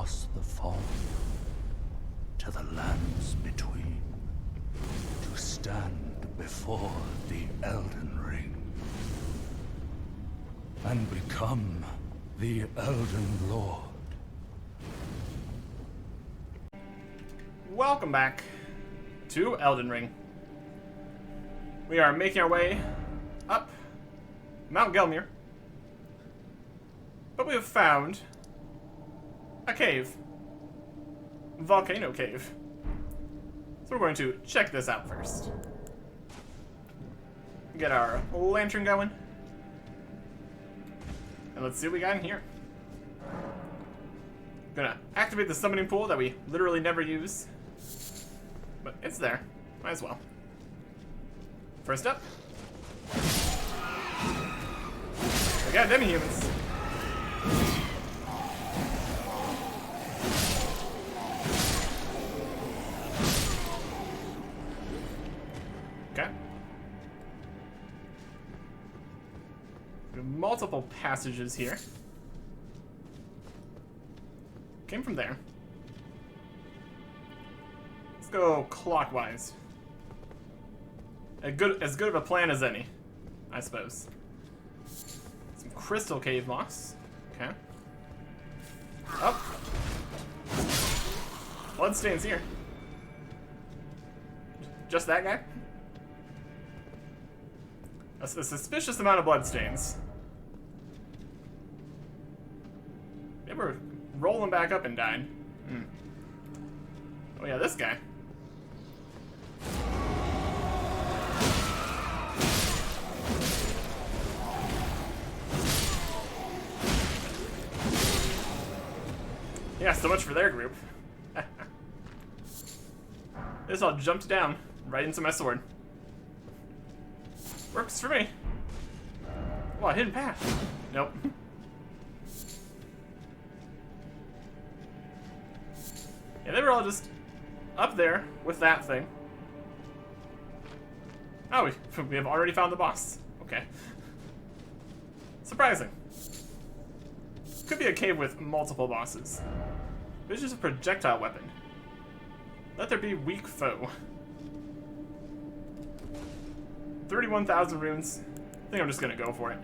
across the fog to the lands between, to stand before the Elden Ring and become the Elden Lord. Welcome back to Elden Ring. We are making our way up Mount Gelmir, but we have found a cave. Volcano cave. So we're going to check this out first. Get our lantern going. And let's see what we got in here. Gonna activate the summoning pool that we literally never use. But it's there. Might as well. First up. We got demi-humans. Okay. We have multiple passages here. Came from there. Let's go clockwise. As good of a plan as any, I suppose. Some crystal cave moss. Okay. Up. Bloodstains here. Just that guy? A suspicious amount of bloodstains. They were rolling back up and died. Oh yeah, this guy. Yeah, so much for their group. This all jumped down right into my sword. Works for me. Oh, a hidden path. Nope. Yeah, they were all just up there with that thing. Oh, we have already found the boss. Okay. Surprising. Could be a cave with multiple bosses. It's just a projectile weapon. Let there be weak foe. 31,000 runes. I think I'm just gonna go for it.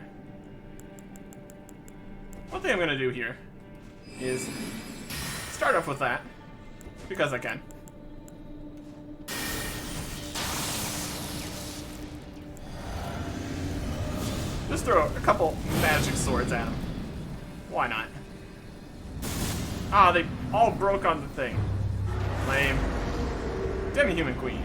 One thing I'm gonna do here is start off with that, because I can. Just throw a couple magic swords at him. Why not? Ah, they all broke on the thing. Lame. Demi-human queen.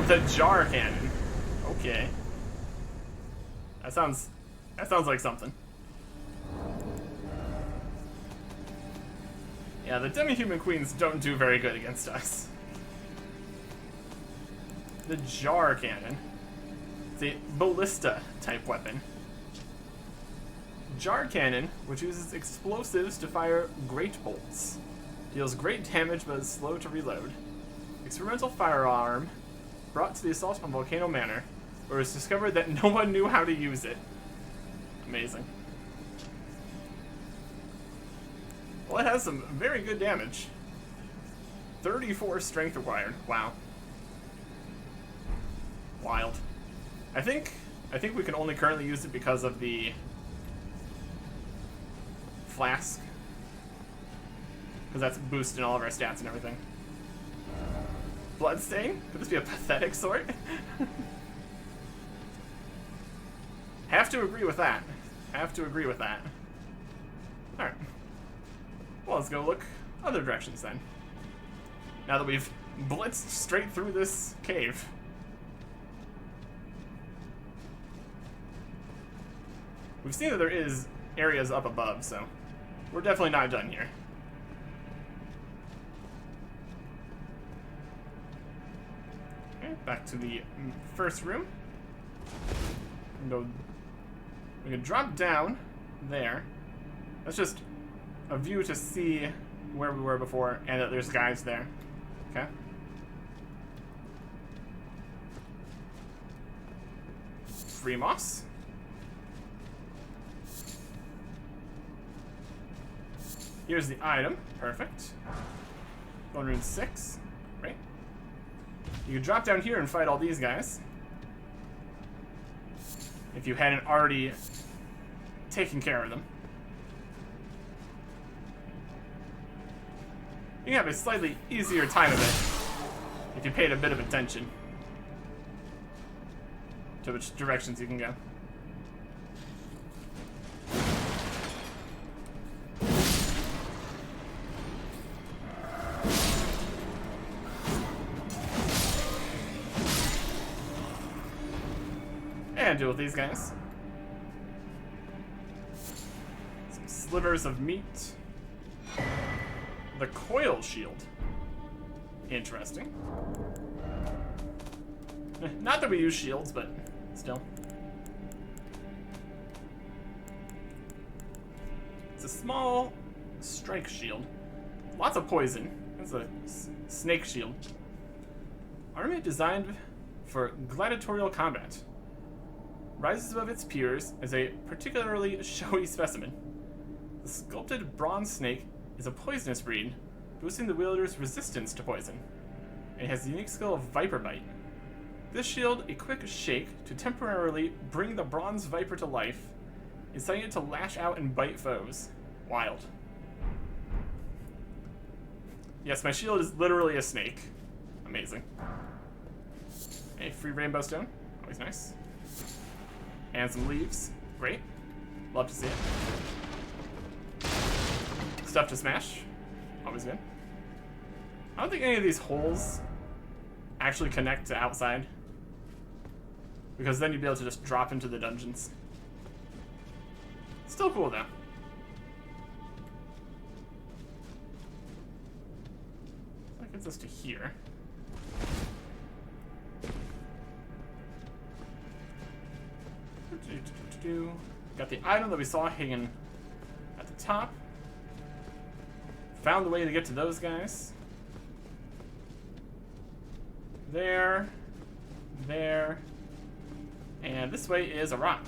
The jar cannon. Okay. That sounds like something. Yeah, the demi-human queens don't do very good against us. The jar cannon. It's a ballista type weapon. Jar cannon, which uses explosives to fire great bolts. Deals great damage but is slow to reload. Experimental firearm brought to the assault on Volcano Manor, where it was discovered that no one knew how to use it. Amazing. Well, it has some very good damage. 34 strength required. Wow. Wild. I think we can only currently use it because of the flask. Because that's boosting all of our stats and everything. Bloodstain? Could this be a pathetic sword? Have to agree with that. Have to agree with that. Alright. Well, let's go look other directions then. Now that we've blitzed straight through this cave. We've seen that there is areas up above, so we're definitely not done here. Okay, back to the first room. We can drop down there. That's just a view to see where we were before and that there's guys there. Okay. free moss. Here's the item. Perfect. Bone rune 6. Right. You can drop down here and fight all these guys. If you hadn't already taken care of them. You can have a slightly easier time of it if you paid a bit of attention to which directions you can go. And deal with these guys. Some slivers of meat. The coil shield. Interesting. Not that we use shields, but still. It's a small strike shield. Lots of poison. It's a snake shield. Armament designed for gladiatorial combat. Rises above its peers as a particularly showy specimen. The sculpted bronze snake is a poisonous breed, boosting the wielder's resistance to poison. It has the unique skill of Viper Bite. This shield, a quick shake to temporarily bring the bronze viper to life, inciting it to lash out and bite foes. Wild. Yes, my shield is literally a snake. Amazing. A free rainbow stone, always nice. And some leaves, great. Love to see it. Stuff to smash, always good. I don't think any of these holes actually connect to outside, because then you'd be able to just drop into the dungeons. Still cool though. That gets us to here. Got the item that we saw hanging at the top. Found the way to get to those guys. There. And this way is a rock.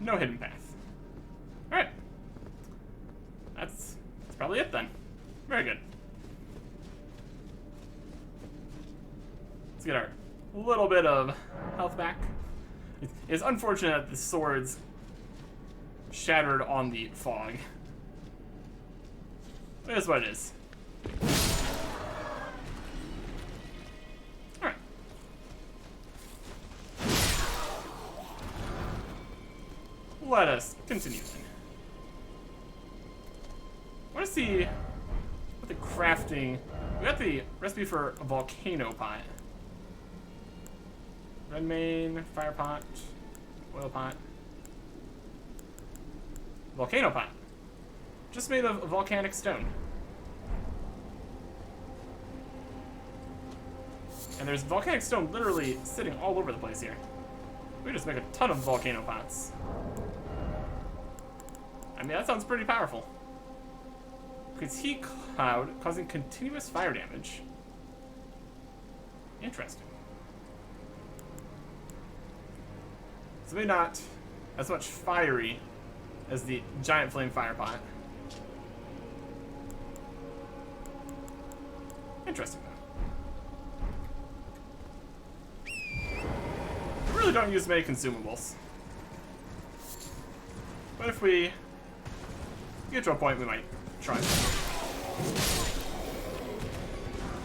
No hidden path. Alright. That's probably it then. Very good. Let's get our little bit of health back. It's unfortunate that the swords shattered on the fog. It is what it is. Alright. Let us continue then. I want to see what the crafting... We got the recipe for a volcano pot. Red main, fire pot, oil pot. Volcano pot. Just made of volcanic stone. And there's volcanic stone literally sitting all over the place here. We just make a ton of volcano pots. I mean, that sounds pretty powerful. Creates heat cloud, causing continuous fire damage. Interesting. So maybe not as much fiery as the giant flame fire pot. Interesting though. We really don't use many consumables. But if we get to a point, we might try it.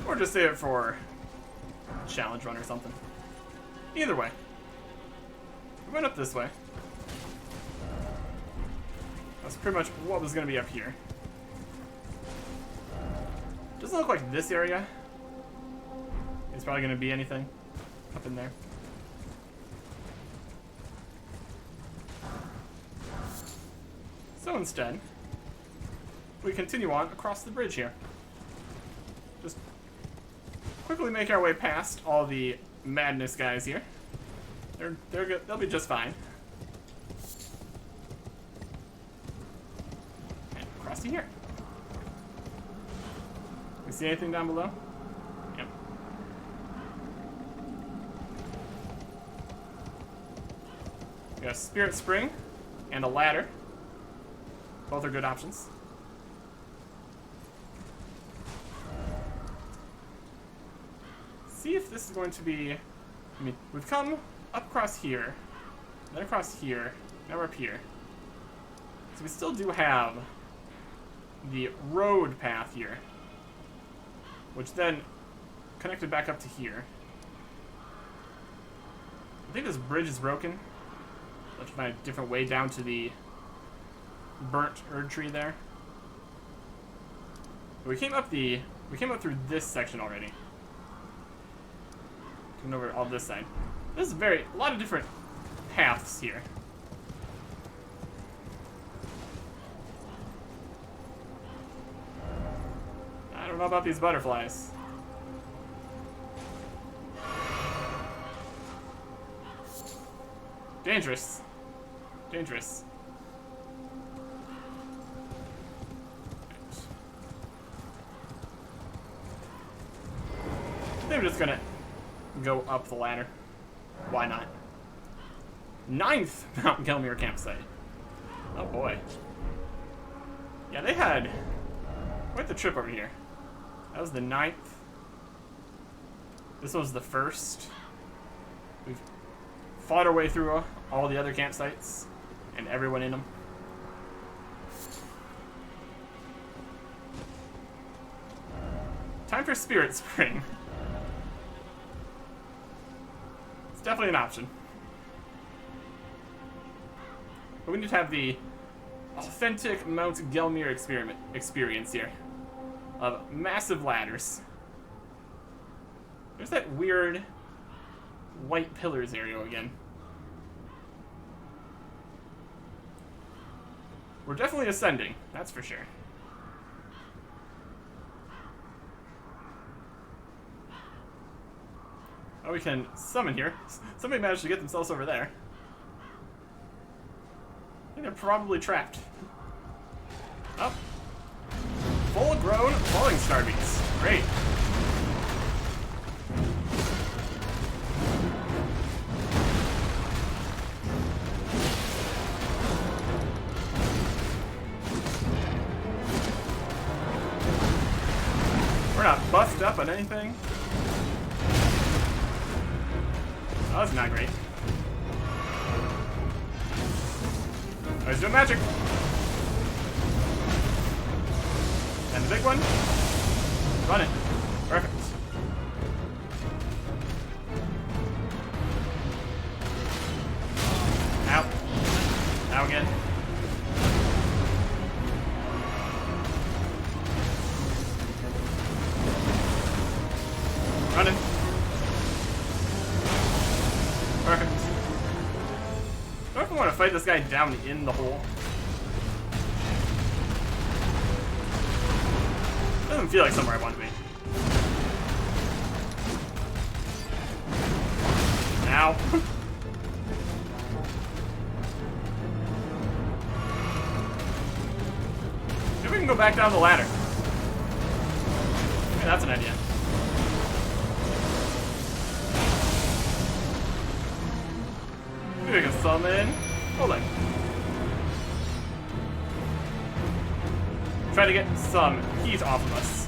Or just save it for a challenge run or something. Either way. We went up this way. That's pretty much what was going to be up here. Doesn't look like this area is probably going to be anything up in there. So instead, we continue on across the bridge here. Just quickly make our way past all the madness guys here. They're good. They'll be just fine. And across to here. You see anything down below? Yep. got a Spirit Spring and a ladder. Both are good options. See if this is going to be... I mean, we've come up across here, then across here, now we're up here. So we still do have the road path here, which then connected back up to here. I think this bridge is broken. Let's find a different way down to the burnt Erd tree there. But we came up through this section already. Coming over all this side. This is a lot of different paths here. I don't know about these butterflies. Dangerous. Dangerous. I think I'm just gonna go up the ladder. Why not? 9th Mount Gelmir campsite. Oh boy. Yeah, they had quite the trip over here. That was the 9th. This was the 1st. We've fought our way through all the other campsites and everyone in them. Time for Spirit Spring. It's definitely an option. But we need to have the authentic Mount Gelmir experience here. Of massive ladders. There's that weird white pillars area again. We're definitely ascending, that's for sure. Oh, we can summon here. Somebody managed to get themselves over there. I think they're probably trapped. Oh. Full-grown falling star beats. Great. We're not buffed up on anything. Oh, that's not great. Oh, he's doing magic. And the big one. Run it. Perfect. Ow. Ow again. Running. Perfect. I don't know if I want to fight this guy down in the hole. Doesn't feel like somewhere I want to be. Ow. Maybe we can go back down the ladder. Maybe that's an idea. Maybe we can summon. Hold on. Try to get some heat off of us.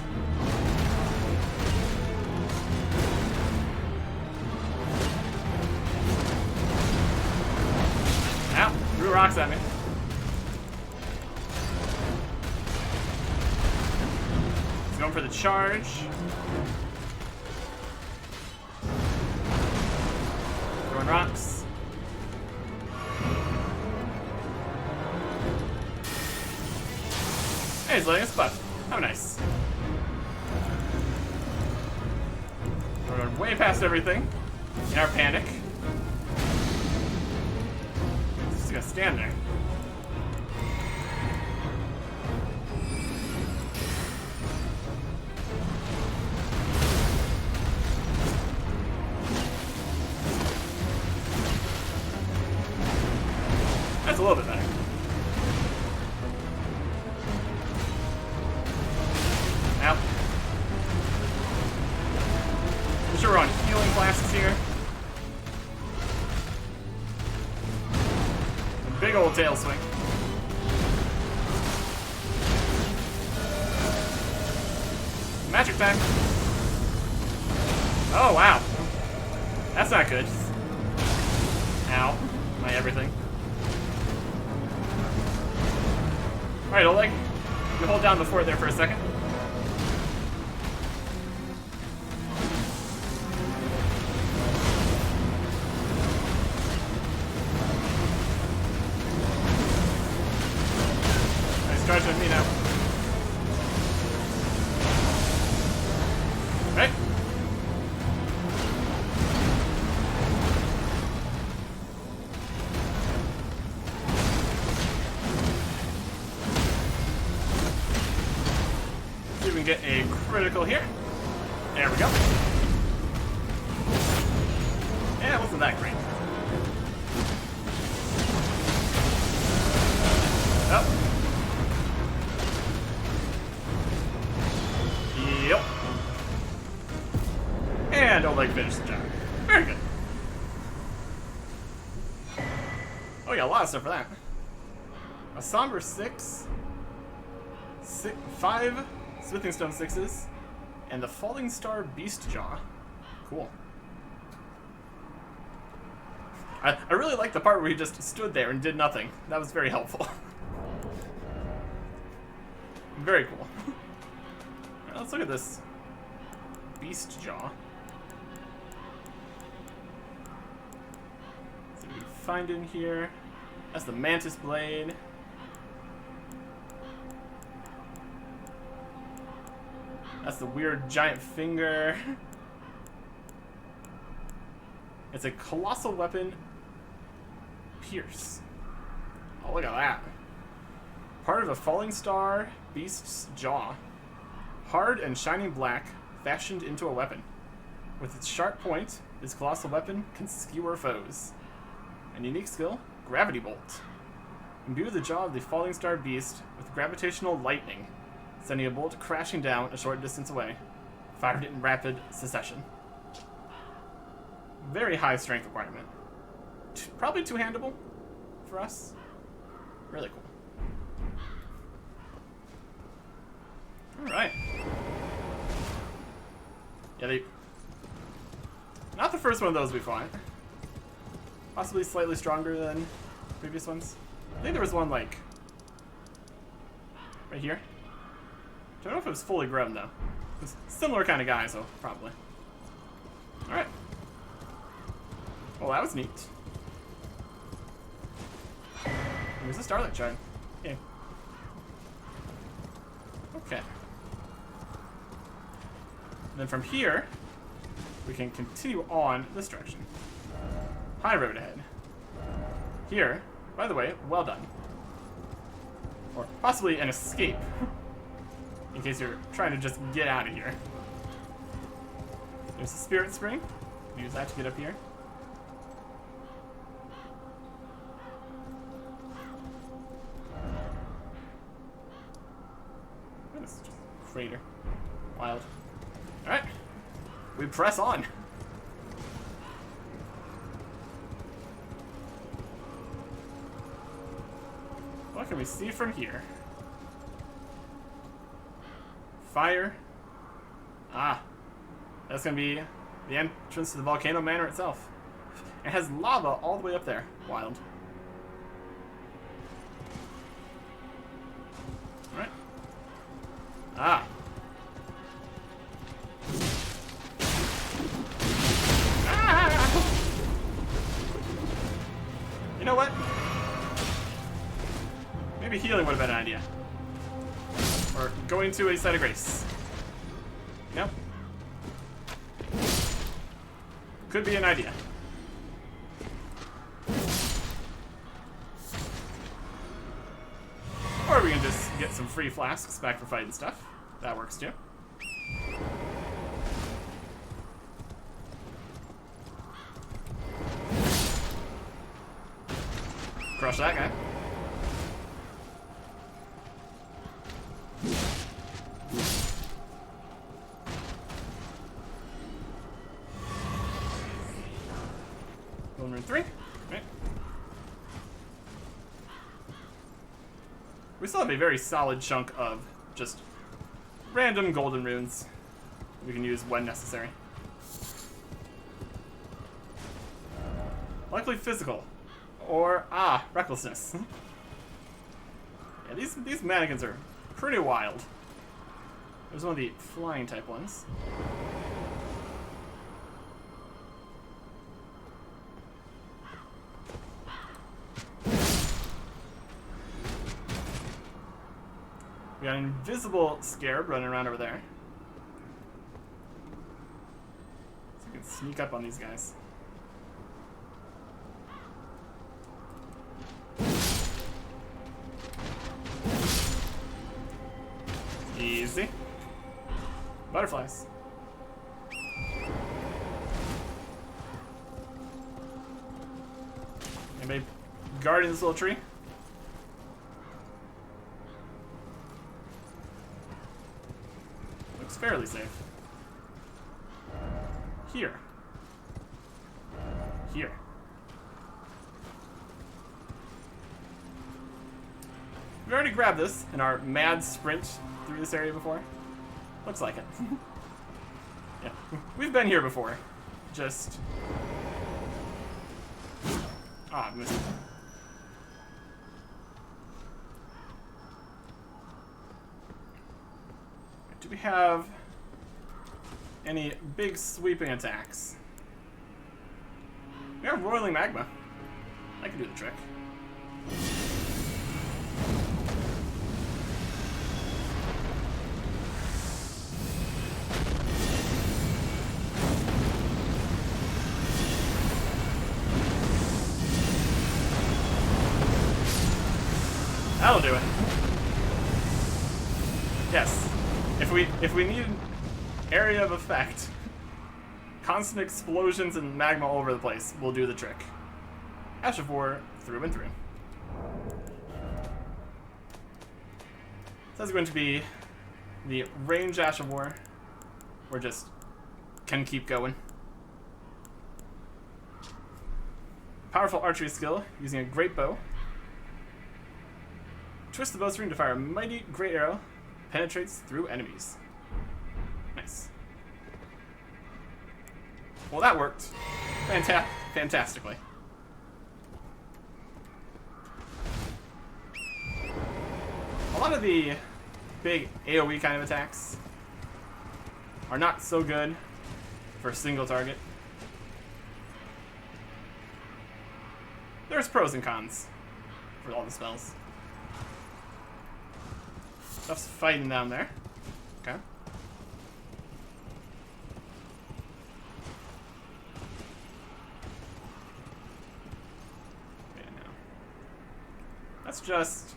Ow, threw rocks at me. He's going for the charge. Throwing rocks. Hey, he's letting us buff. How nice. We're going way past everything in our panic. Just gonna stand there. That's a little bit better. Now, I'm sure we're on healing classes here. old tail swing. Magic time. Oh, wow. That's not good. Ow. My everything. Alright, Oleg. You hold down the fort there for a second. Nice charge on me now. Right? See if we can get a critical here. There we go. Yeah, it wasn't that great. Oh. Yep. And Oleg finished the job. Very good. Oh yeah, a lot of stuff for that. A somber 5 smithing stone 6s, and the falling star beast jaw. Cool. I really like the part where he just stood there and did nothing. That was very helpful. Very cool. Alright, let's look at this beast jaw. See what we can find in here. That's the mantis blade. That's the weird giant finger. It's a colossal weapon. Pierce. Oh, look at that. Part of a falling star beast's jaw. Hard and shining black, fashioned into a weapon. With its sharp point, this colossal weapon can skewer foes. An unique skill, Gravity Bolt. Imbue the jaw of the falling star beast with gravitational lightning, sending a bolt crashing down a short distance away. Fired in rapid succession. Very high strength requirement. Probably two-handable for us. Really cool. Alright. Yeah, not the first one of those we fought. Possibly slightly stronger than previous ones. I think there was one, like, right here. Don't know if it was fully grown, though. It's a similar kind of guy, so probably. Alright. Well, that was neat. There's a Starlight Shard. Yeah. Okay. And then from here, we can continue on this direction. High road ahead. Here, by the way, well done. Or possibly an escape. In case you're trying to just get out of here. There's the Spirit Spring. Use that to get up here. This is just a crater. Wild. Alright. We press on. What can we see from here? Fire. Ah. That's gonna be the entrance to the volcano manor itself. It has lava all the way up there. Wild. Alright. Ah. Ah! You know what? Maybe healing would have been an idea. Or going to a site of grace. No? Could be an idea. Or we can just get some free flasks back for fighting stuff. That works too. Crush that guy. Golden Rune 3. Right. We still have a very solid chunk of just random golden runes we can use when necessary. Likely physical. Or, recklessness. Yeah, these mannequins are pretty wild. There's one of the flying type ones. We got an invisible scarab running around over there. So we can sneak up on these guys. Easy. Butterflies. Anybody guarding this little tree? Looks fairly safe. Here. Here. We already grabbed this in our mad sprint through this area before. Looks like it. Yeah, we've been here before. Just... I missed it. Do we have any big sweeping attacks? We have roiling magma. I can do the trick. That'll do it. Yes. If we need an area of effect, constant explosions and magma all over the place will do the trick. Ash of War through and through. So that's going to be the range Ash of War. We're just can keep going. Powerful archery skill using a great bow. Twist the bowstring to fire a mighty great arrow. Penetrates through enemies. Nice. Well, that worked. Fantastically. A lot of the big AoE kind of attacks are not so good for a single target. There's pros and cons for all the spells. Stuff's fighting down there. Okay. Okay, now. That's just...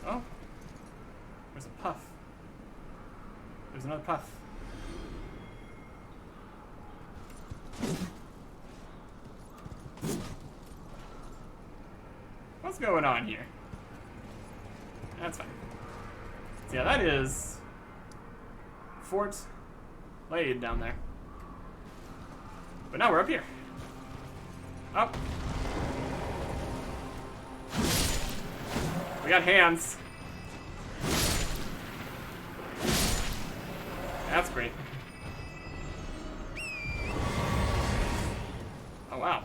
Oh. There's a puff. There's another puff. What's going on here? That's fine. So yeah, that is Fort Lade down there. But now we're up here. Up. We got hands. That's great. Oh wow.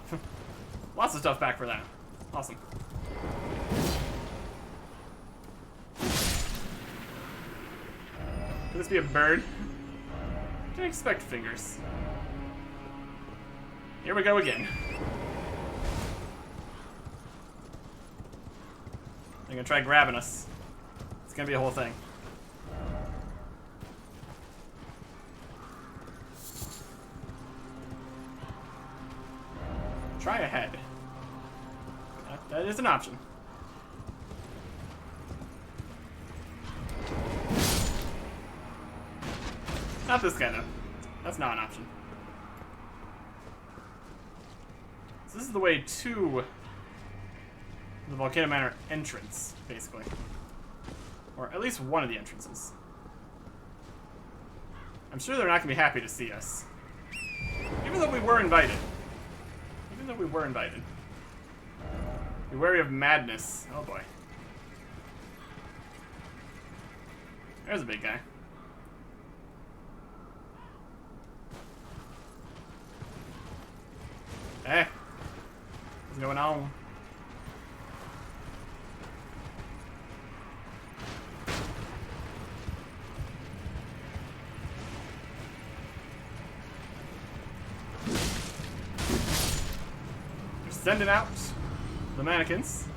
Lots of stuff back for that. Awesome. Could this be a bird? Didn't expect fingers. Here we go again. They're gonna try grabbing us. It's gonna be a whole thing. Try ahead. That is an option. Not this guy, though. That's not an option. So this is the way to the Volcano Manor entrance, basically. Or at least one of the entrances. I'm sure they're not going to be happy to see us. Even though we were invited. Even though we were invited. Be wary of madness. Oh boy. There's a big guy. Hey, what's going on? They're sending out the mannequins.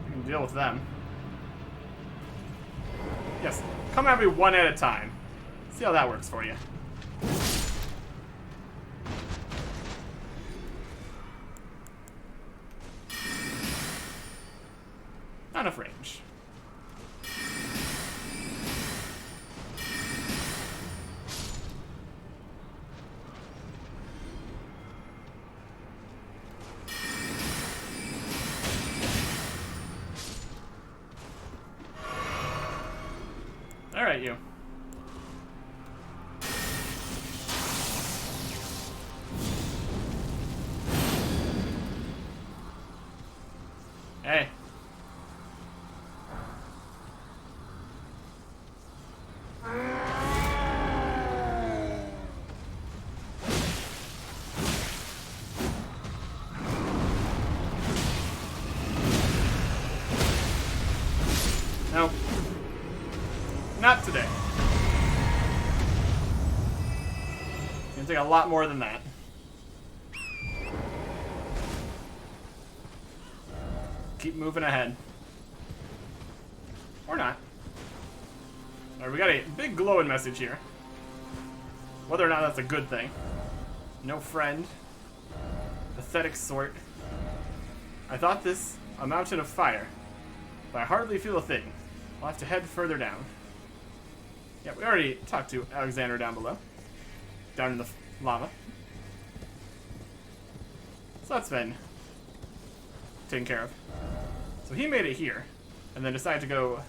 We can deal with them. Yes, come at me one at a time. See how that works for you. Not enough range. All right, you. Hey. No. Not today. It's gonna take a lot more than that. Keep moving ahead. Or not. Alright, we got a big glowing message here. Whether or not that's a good thing. No friend. Pathetic sort. I thought this a mountain of fire, but I hardly feel a thing. I'll have to head further down. Yeah, we already talked to Alexander down below. Down in the lava. So that's been taken care of. So he made it here, and then decided to go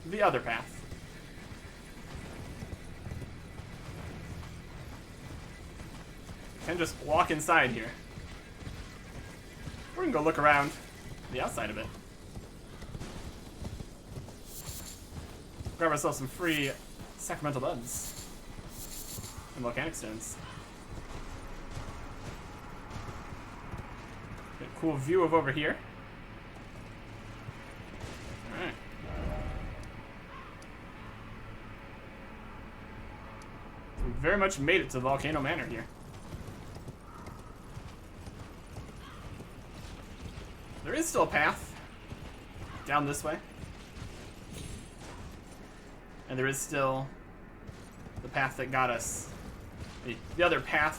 the other path. Can just walk inside here. We're gonna go look around the outside of it. Grab ourselves some free sacramental buds and volcanic stones. Get a cool view of over here. Alright. So we very much made it to Volcano Manor here. There is still a path down this way. And there is still the path that got us, the other path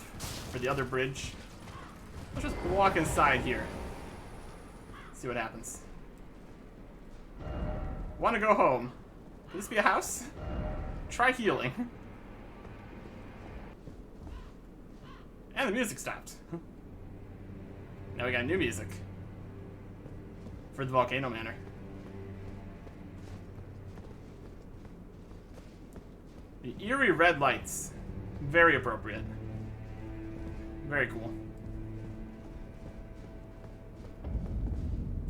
for the other bridge. Let's just walk inside here. See what happens. Want to go home? Could this be a house? Try healing. And the music stopped. Now we got new music for the Volcano Manor. The eerie red lights. Very appropriate. Very cool.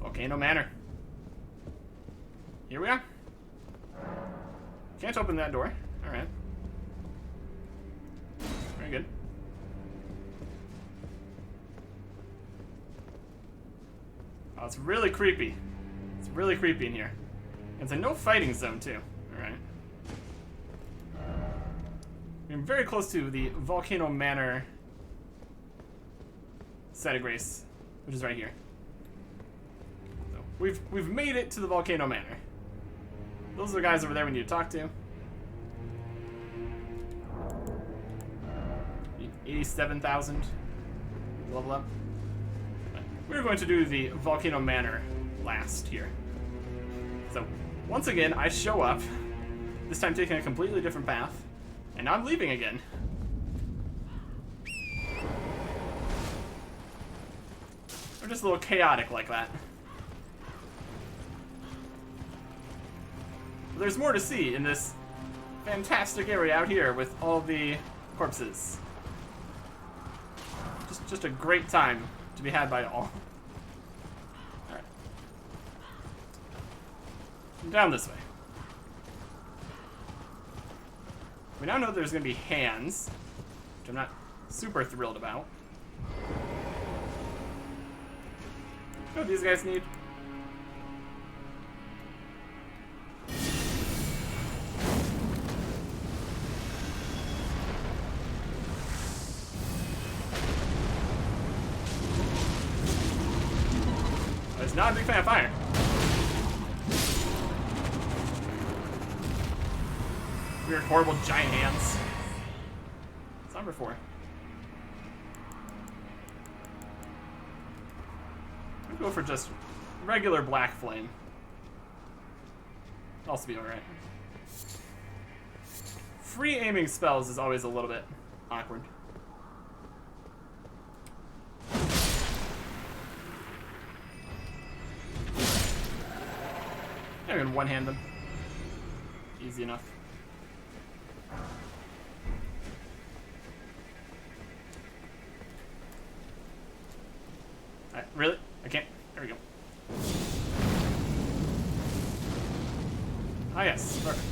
Volcano Manor. Here we are. Can't open that door. Alright. Very good. Oh, it's really creepy. It's really creepy in here. It's a no fighting zone, too. Alright. We're very close to the Volcano Manor site of grace, which is right here. So we've made it to the Volcano Manor. Those are the guys over there we need to talk to. 87,000 level up. We're going to do the Volcano Manor last here. So once again, I show up, this time taking a completely different path. And now I'm leaving again. We're just a little chaotic like that. But there's more to see in this fantastic area out here with all the corpses. Just a great time to be had by all. Alright. Down this way. We now know there's going to be hands, which I'm not super thrilled about. You know what these guys need? I was not a big fan of fire. Weird, horrible giant hands. It's number 4. I'm gonna go for just regular black flame. Also be alright. Free aiming spells is always a little bit awkward. I can one-hand them. Easy enough. Alright, really? I can't. There we go. Ah, yes. Perfect.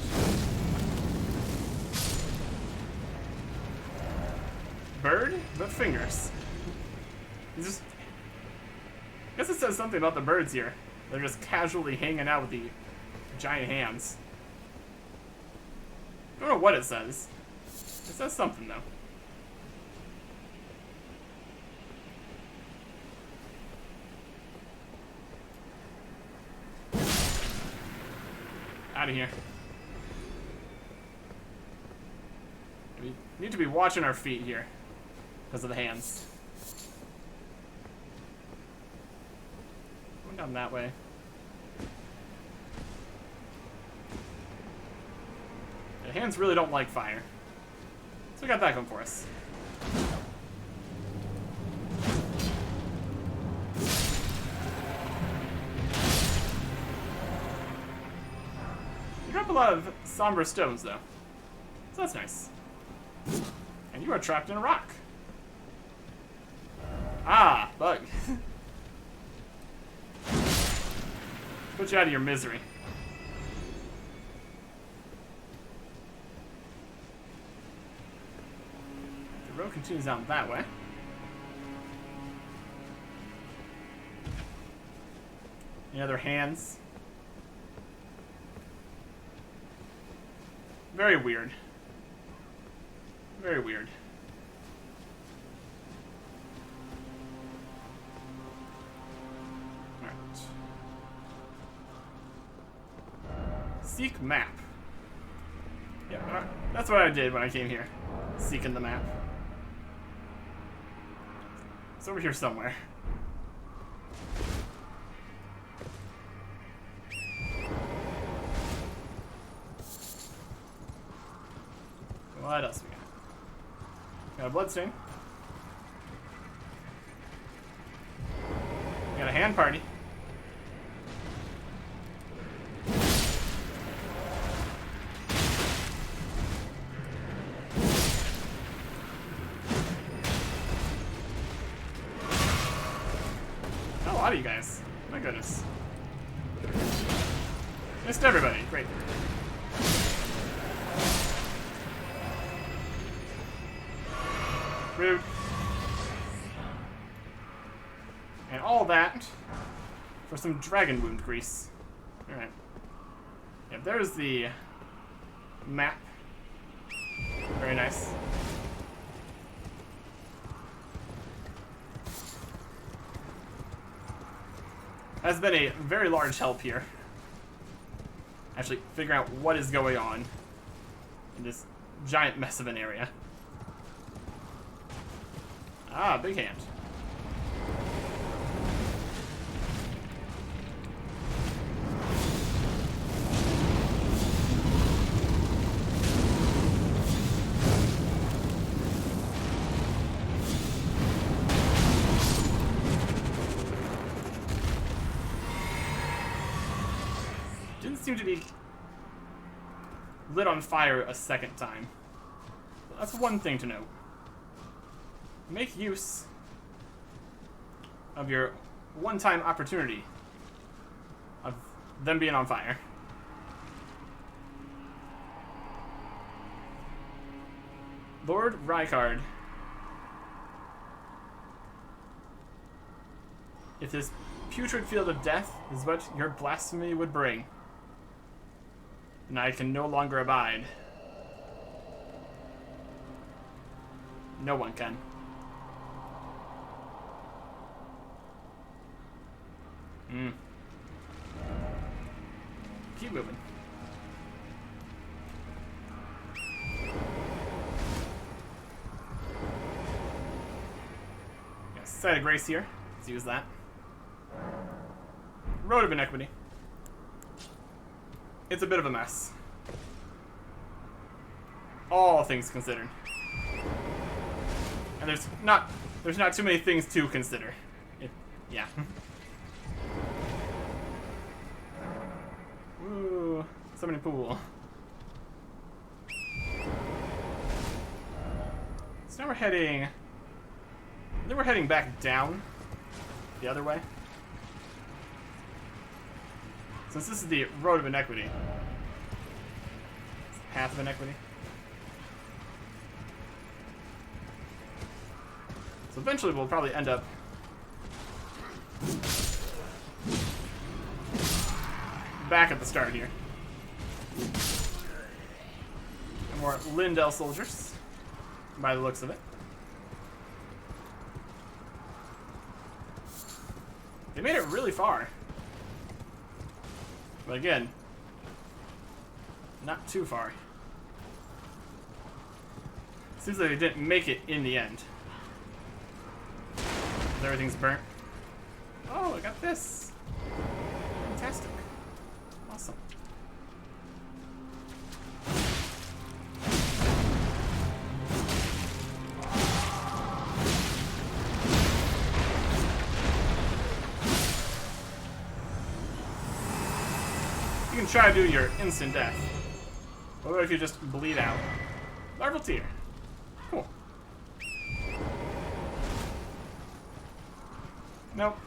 Bird, but fingers. Just, I guess it says something about the birds here. They're just casually hanging out with the giant hands. I don't know what it says. It says something, though. Out of here. We need to be watching our feet here because of the hands. Going down that way. The hands really don't like fire. So we got that going for us. You drop a lot of somber stones, though. So that's nice. And you are trapped in a rock. Ah, bug. Put you out of your misery. The road continues down that way. Any other hands? Very weird. Very weird. Alright. Seek map. Yeah, alright. That's what I did when I came here. Seeking the map. It's over here somewhere. What else we got? Got a bloodstain. We got a hand party. A lot of you guys. My goodness. Missed everybody. Great. Rude. And all that for some dragon wound grease. Alright. Yeah, there's the map. Very nice. Has been a very large help here. Actually, figuring out what is going on in this giant mess of an area. Ah, big hand. Didn't seem to be lit on fire a second time. That's one thing to note. Make use of your one-time opportunity of them being on fire. Lord Rykard. If this putrid field of death is what your blasphemy would bring, then I can no longer abide. No one can. Keep moving. Yeah, Site of Grace here. Let's use that. Road of Inequity. It's a bit of a mess. All things considered. And there's not too many things to consider. Yeah. Woo. Summoning pool. So now we're heading... I think we're heading back down. The other way. Since this is the Road of Inequity. Path of Inequity. So eventually we'll probably end up back at the start here. And more Lindell soldiers, by the looks of it. They made it really far. But again, not too far. Seems like they didn't make it in the end. Everything's burnt. Oh, I got this. Fantastic. Awesome. You can try to do your instant death. What if you just bleed out? Larval tear. Cool. Nope.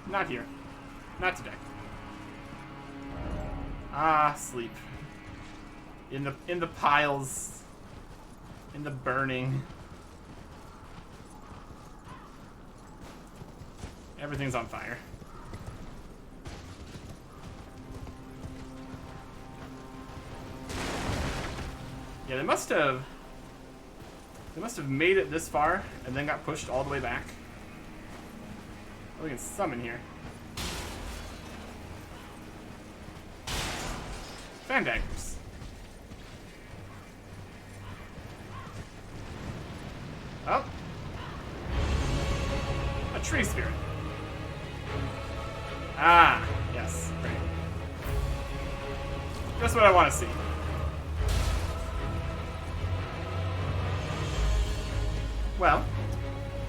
Not here. Not today. Ah, sleep. In the piles. In the burning. Everything's on fire. Yeah, they must have made it this far and then got pushed all the way back. Oh, we can summon here. Fan daggers. Oh. A tree spirit. Ah, yes. Great. Just what I want to see. Well,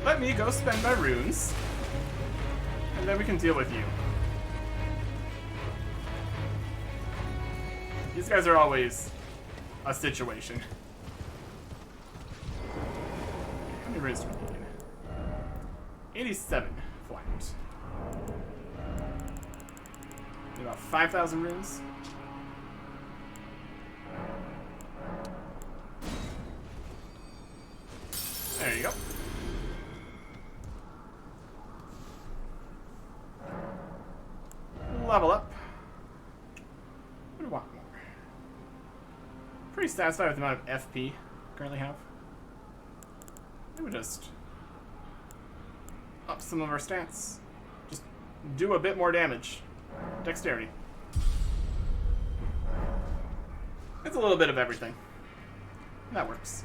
let me go spend my runes, and then we can deal with you. These guys are always a situation. How many runes do we need? 87 flat. Need about 5,000 runes. There you go. Level up. What do I want more? Pretty satisfied with the amount of FP I currently have. Maybe we'll just up some of our stats. Just do a bit more damage. Dexterity. It's a little bit of everything. That works.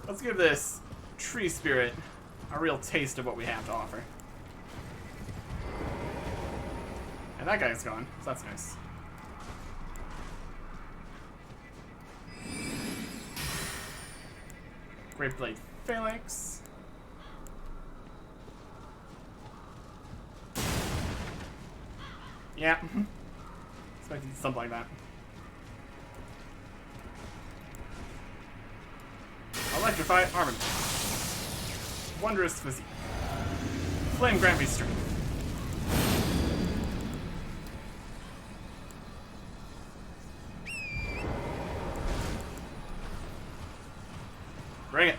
Let's give this tree spirit a real taste of what we have to offer. And that guy's gone, so that's nice. Great Blade Phalanx. Yeah. Expected something like that. Electrify armament. Wondrous physique. Flame grant me strength. Bring it.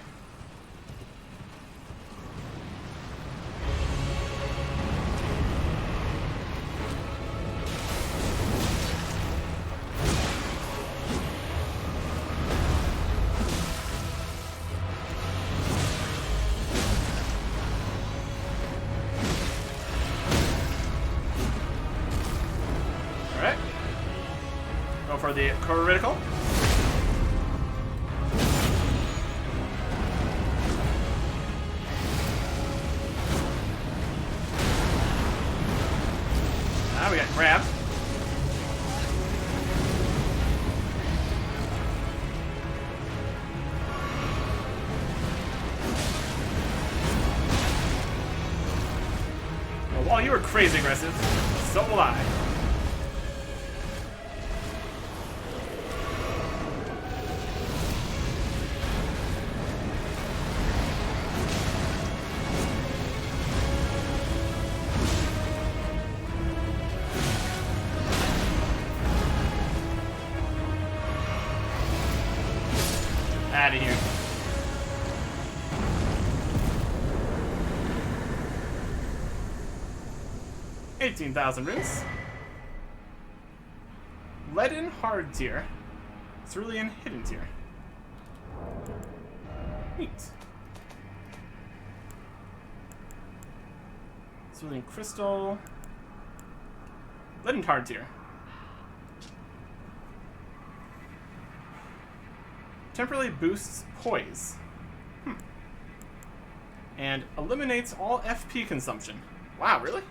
Alright. Go for the critical. We got grabbed. Well, while you were crazy aggressive, so will I. Out of here. $18,000 runes. Leaden hard tier. Cerulean hidden tier. Neat. Cerulean crystal. Leaden hard tier. Temporarily boosts poise. And eliminates all FP consumption. Wow, really?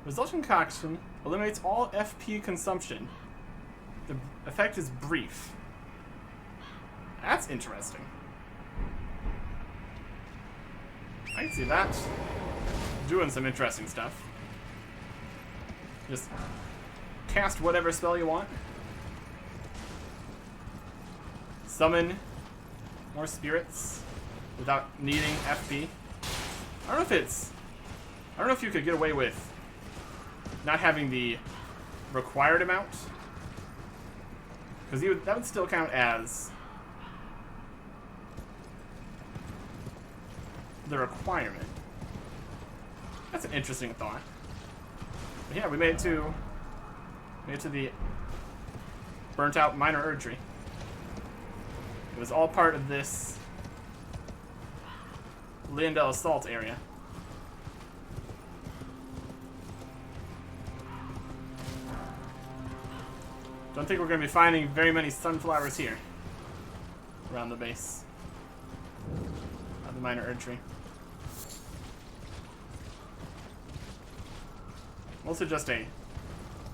Resulting concoction eliminates all FP consumption. The effect is brief. That's interesting. I can see that. Doing some interesting stuff. Just cast whatever spell you want. Summon more spirits without needing FP. I don't know if you could get away with not having the required amount, because that would still count as the requirement. That's an interesting thought. But yeah, we made it to the burnt out minor erdtree. It was all part of this Leyndell Assault area. Don't think we're going to be finding very many sunflowers here around the base of the minor erdtree. Mostly just a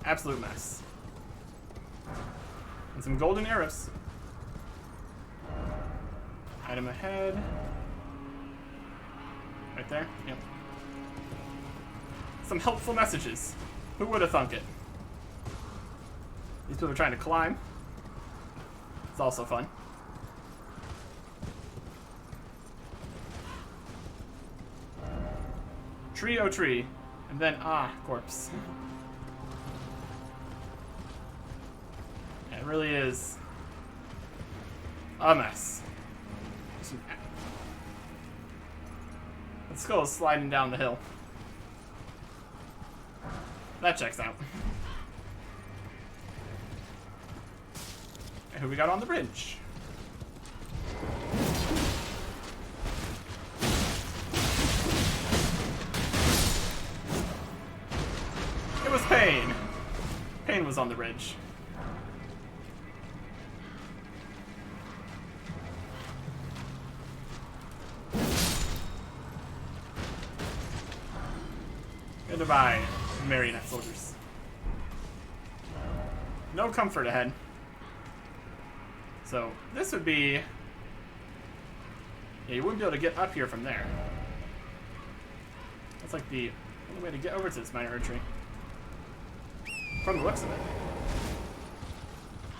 absolute mess. And some golden arrows. Item ahead. Right there? Yep. Some helpful messages. Who would have thunk it? These people are trying to climb. It's also fun. Tree, oh tree. And then, corpse. It really is a mess. The skull is sliding down the hill. That checks out. And who we got on the bridge? It was Pain. Pain was on the bridge. Goodbye, marionette soldiers. No comfort ahead. So, this would be... Yeah, you wouldn't be able to get up here from there. That's like the only way to get over to this minor erdtree. From the looks of it.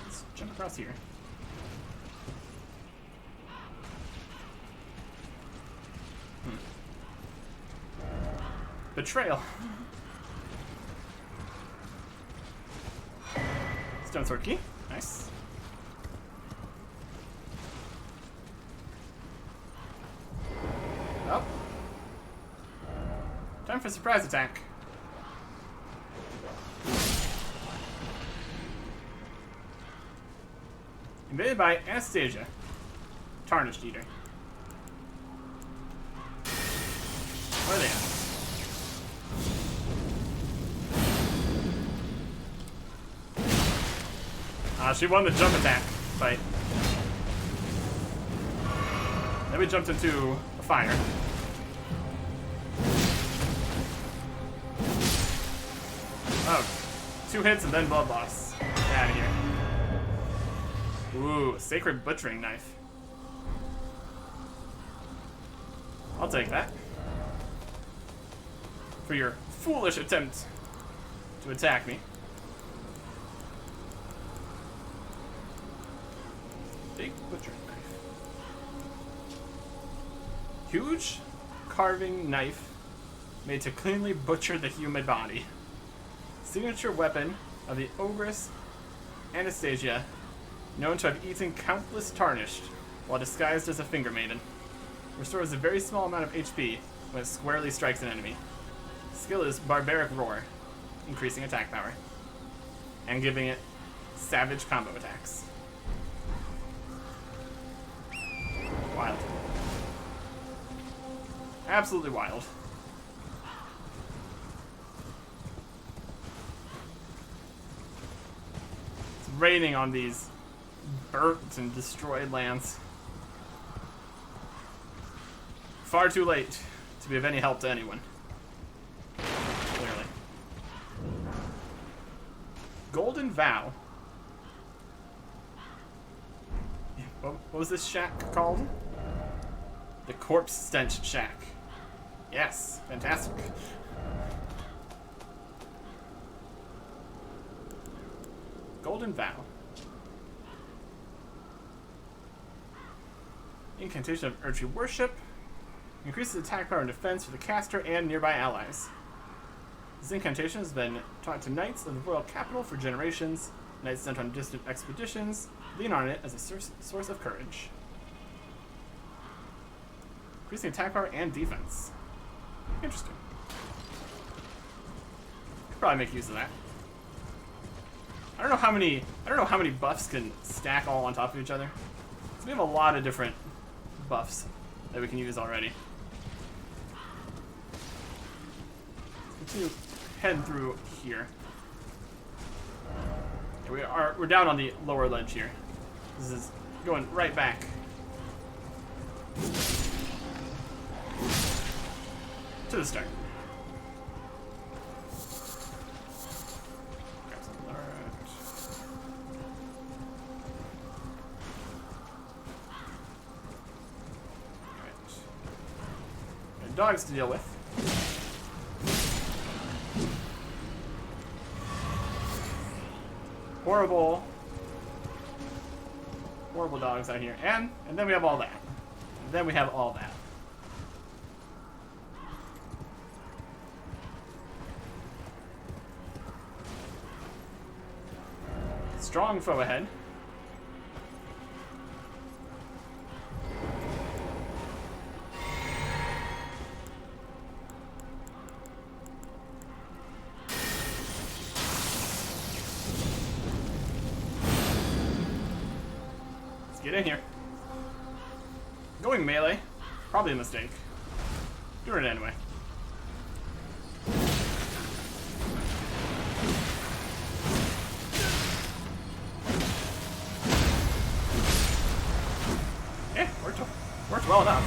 Let's jump across here. Betrayal. Stone sword key. Nice. Time for surprise attack. Invaded by Anastasia, Tarnished Eater. Where are they at? She won the jump attack fight. Then we jumped into a fire. Oh, 2 hits and then blood loss. Get out of here. Ooh, sacred butchering knife. I'll take that. For your foolish attempt to attack me. Big butchering knife. Huge carving knife made to cleanly butcher the human body. Signature weapon of the ogress Anastasia, known to have eaten countless Tarnished while disguised as a finger maiden. Restores a very small amount of HP when it squarely strikes an enemy. Skill is Barbaric Roar, increasing attack power, and giving it savage combo attacks. Wild. Absolutely wild. It's raining on these burnt and destroyed lands. Far too late to be of any help to anyone. Clearly. Golden Vow. What was this shack called? The Corpse Stench Shack. Yes, fantastic. Golden Vow. Incantation of Urchi Worship. Increases attack power and defense for the caster and nearby allies. This incantation has been taught to knights of the royal capital for generations. Knights sent on distant expeditions lean on it as a source of courage. Increasing attack power and defense. Interesting. Could probably make use of that. I don't know how many buffs can stack all on top of each other. So we have a lot of different buffs that we can use already. Let's continue heading through here. Yeah, we're down on the lower ledge here. This is going right back. To the start. Grab some alert. Alright. Dogs to deal with. Horrible dogs out here. And then we have all that. And then we have all that. Strong foe ahead. Let's get in here. Going melee, probably a mistake. Doing it anyway. Worked well enough.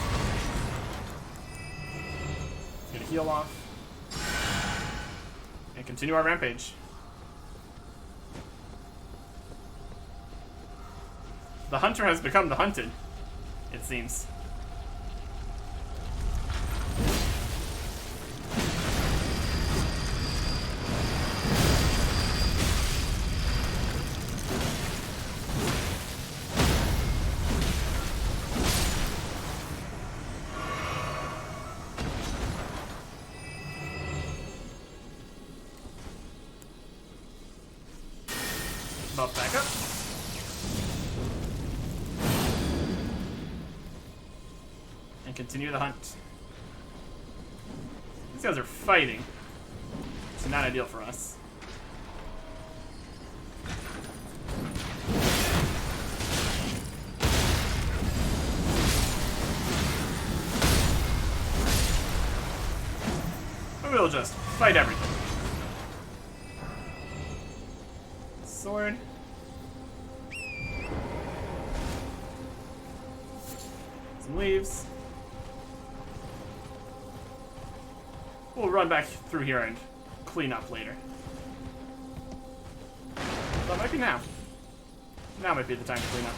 Let's get a heal off. And continue our rampage. The hunter has become the hunted, it seems. Buff back up. And continue the hunt. These guys are fighting. It's not ideal for us. Maybe we'll just fight everything. Sword. Some leaves. We'll run back through here and clean up later. That might be now. Now might be the time to clean up.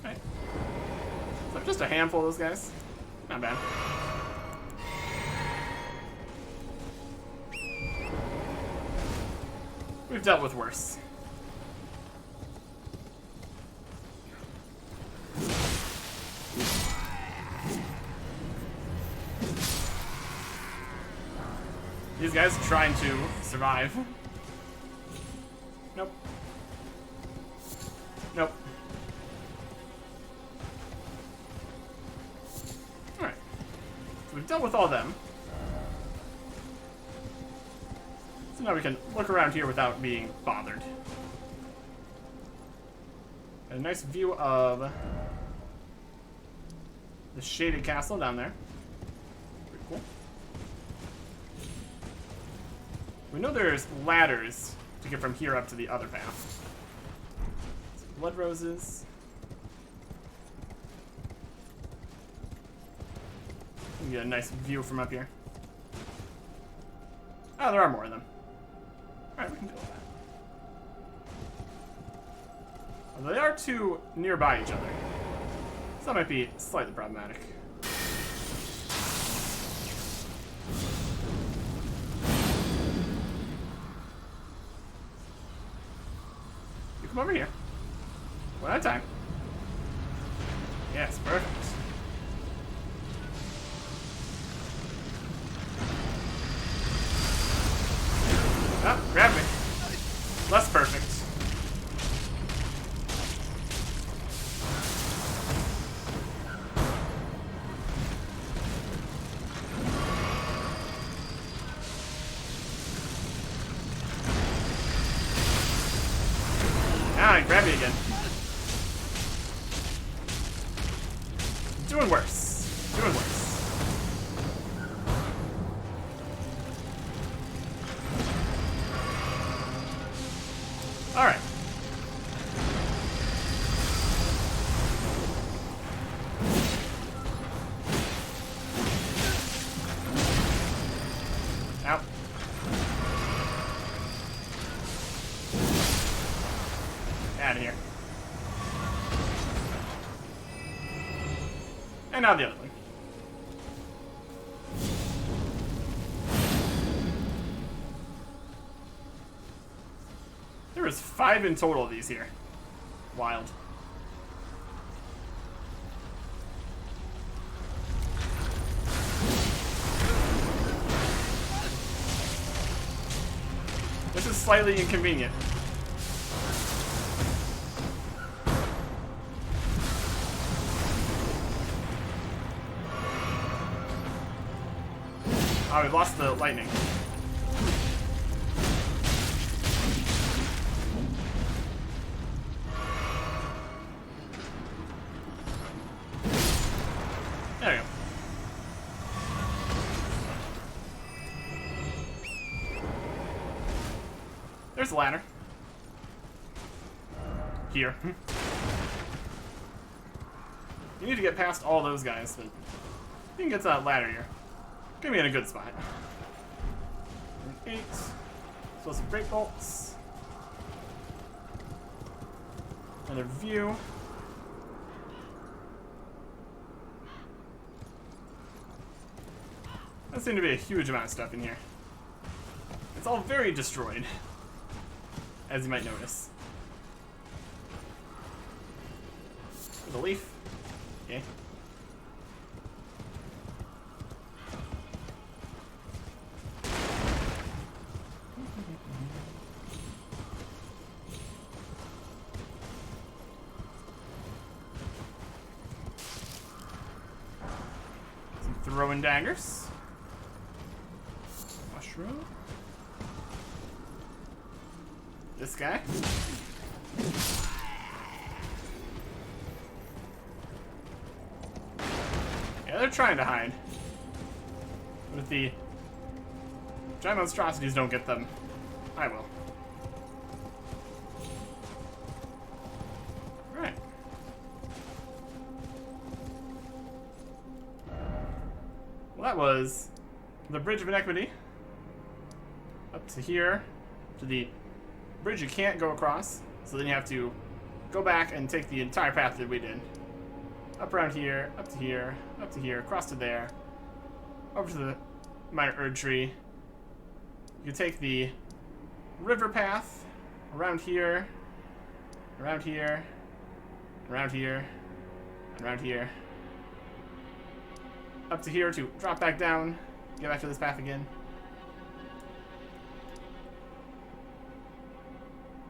Right. So just a handful of those guys. Not bad. We've dealt with worse. These guys are trying to survive. Nope. Nope. Alright. So we've dealt with all them. So now we can look around here without being bothered. Got a nice view of the shaded castle down there. Pretty cool. We know there's ladders to get from here up to the other path. Some blood roses. You can get a nice view from up here. Oh, there are more of them. Alright, we can deal with that. Although they are two nearby each other. So that might be slightly problematic. You come over here. One at a time. Yes, perfect. Oh, grab me. Less perfect. Ah, grab me again. Doing worse. Doing worse. Alright. Out. Out of here. And now the other one. There was 5 in total of these here. Wild. This is slightly inconvenient. Oh, we lost the lightning. There we go. There's a ladder. Here. You need to get past all those guys, but you can get to that ladder here. Get me in a good spot. 8. Explosive break bolts. Another view. Doesn't seem to be a huge amount of stuff in here. It's all very destroyed, as you might notice. There's a leaf. Okay. throwing daggers. Mushroom. This guy. Yeah, they're trying to hide. But if the giant monstrosities don't get them, I will. Right. Well, that was the Bridge of Inequity. Up to here, to the bridge you can't go across, so then you have to go back and take the entire path that we did. Up around here, up to here, up to here, across to there, over to the minor Erd tree. You take the river path around here, around here, around here, around here, up to here to drop back down, get back to this path again.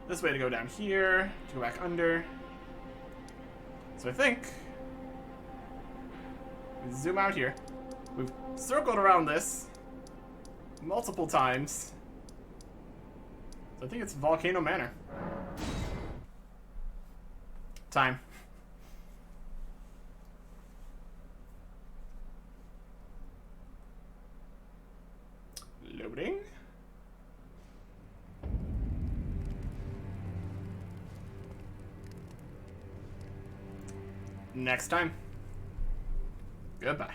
This way to go down here, to go back under. So I think we zoom out here. We've circled around this multiple times. So I think it's Volcano Manor. Time. Loading. Next time. Goodbye.